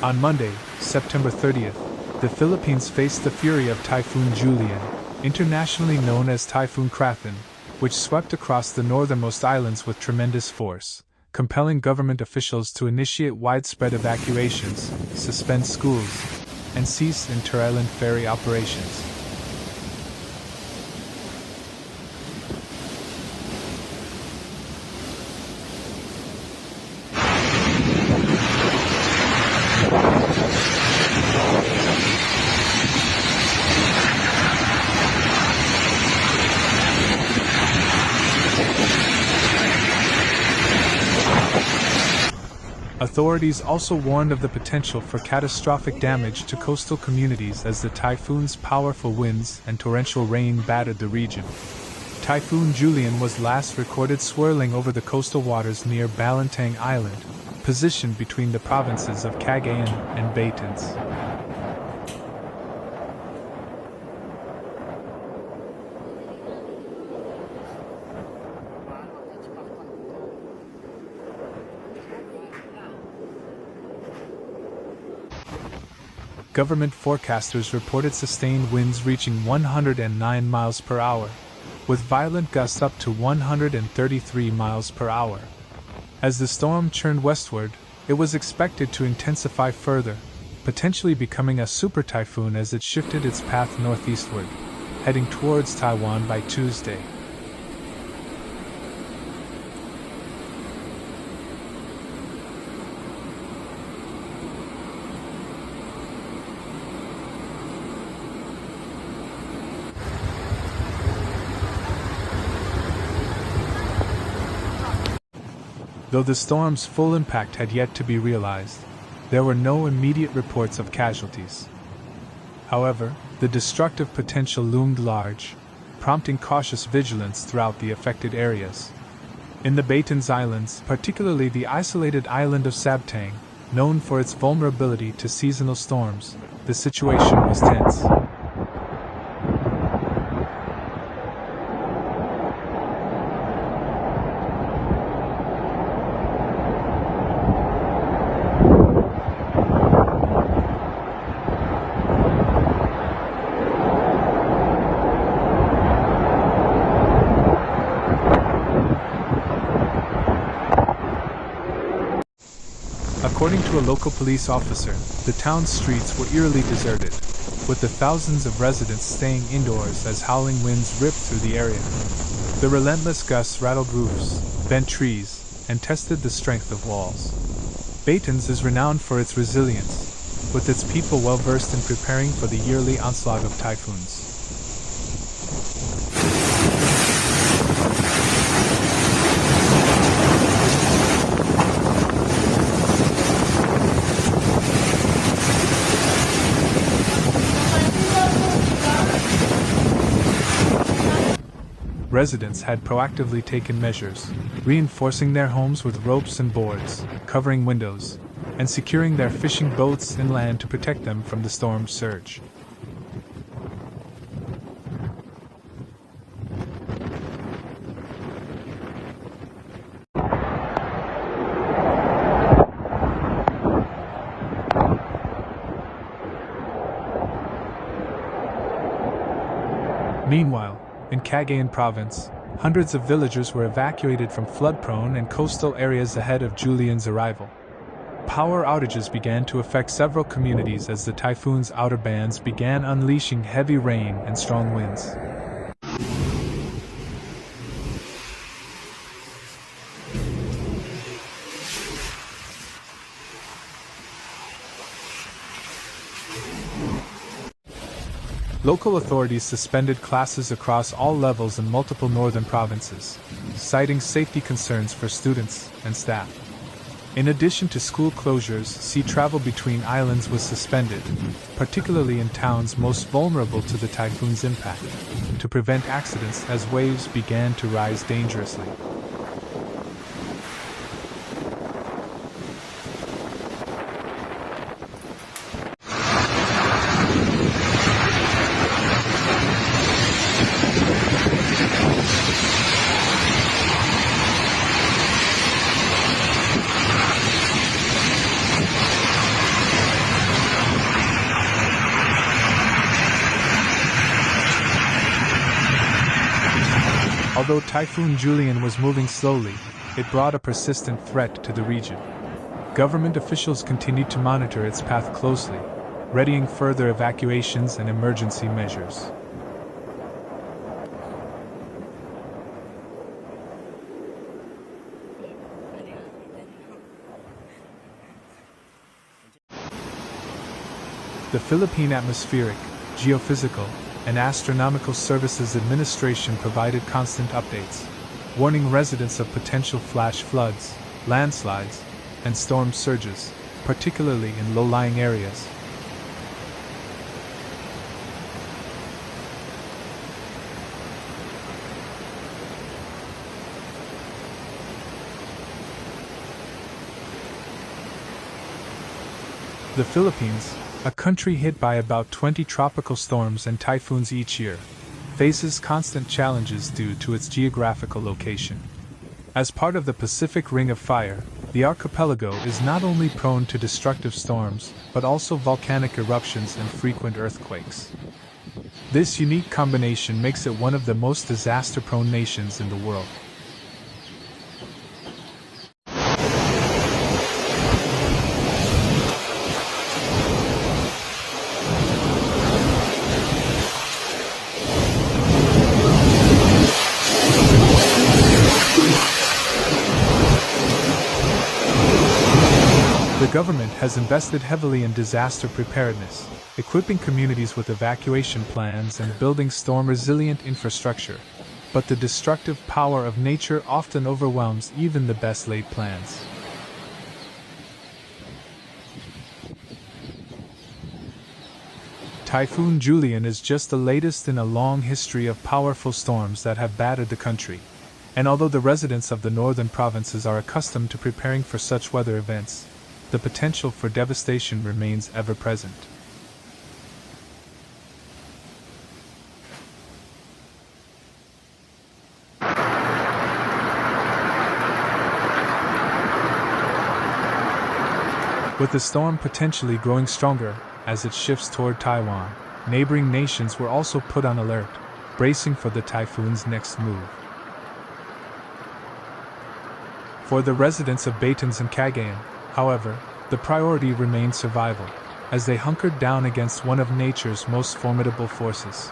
On Monday, September 30th, the Philippines faced the fury of Typhoon Julian, internationally known as Typhoon Krathon, which swept across the northernmost islands with tremendous force, compelling government officials to initiate widespread evacuations, suspend schools, and cease inter-island ferry operations. Authorities also warned of the potential for catastrophic damage to coastal communities as the typhoon's powerful winds and torrential rain battered the region. Typhoon Julian was last recorded swirling over the coastal waters near Balintang Island, positioned between the provinces of Cagayan and Batanes. Government forecasters reported sustained winds reaching 109 miles per hour, with violent gusts up to 133 miles per hour. As the storm churned westward, it was expected to intensify further, potentially becoming a super typhoon as it shifted its path northeastward, heading towards Taiwan by Tuesday. Though the storm's full impact had yet to be realized, there were no immediate reports of casualties. However, the destructive potential loomed large, prompting cautious vigilance throughout the affected areas. In the Batanes Islands, particularly the isolated island of Sabtang, known for its vulnerability to seasonal storms, the situation was tense. According to a local police officer, the town's streets were eerily deserted, with the thousands of residents staying indoors as howling winds ripped through the area. The relentless gusts rattled roofs, bent trees, and tested the strength of walls. Batanes is renowned for its resilience, with its people well versed in preparing for the yearly onslaught of typhoons. Residents had proactively taken measures, reinforcing their homes with ropes and boards, covering windows, and securing their fishing boats inland to protect them from the storm's surge. Meanwhile, in Cagayan Province, hundreds of villagers were evacuated from flood-prone and coastal areas ahead of Julian's arrival. Power outages began to affect several communities as the typhoon's outer bands began unleashing heavy rain and strong winds. Local authorities suspended classes across all levels in multiple northern provinces, citing safety concerns for students and staff. In addition to school closures, sea travel between islands was suspended, particularly in towns most vulnerable to the typhoon's impact, to prevent accidents as waves began to rise dangerously. Although Typhoon Julian was moving slowly, it brought a persistent threat to the region. Government officials continued to monitor its path closely, readying further evacuations and emergency measures. The Philippine Atmospheric, Geophysical, and Astronomical Services Administration provided constant updates, warning residents of potential flash floods, landslides, and storm surges, particularly in low-lying areas. The Philippines, a country hit by about 20 tropical storms and typhoons each year, faces constant challenges due to its geographical location. As part of the Pacific Ring of Fire, the archipelago is not only prone to destructive storms, but also volcanic eruptions and frequent earthquakes. This unique combination makes it one of the most disaster-prone nations in the world. The government has invested heavily in disaster preparedness, equipping communities with evacuation plans and building storm-resilient infrastructure, but the destructive power of nature often overwhelms even the best-laid plans. Typhoon Julian is just the latest in a long history of powerful storms that have battered the country, and although the residents of the northern provinces are accustomed to preparing for such weather events, the potential for devastation remains ever present. With the storm potentially growing stronger as it shifts toward Taiwan, neighboring nations were also put on alert, bracing for the typhoon's next move. For the residents of Batanes and Cagayan, however, the priority remained survival, as they hunkered down against one of nature's most formidable forces.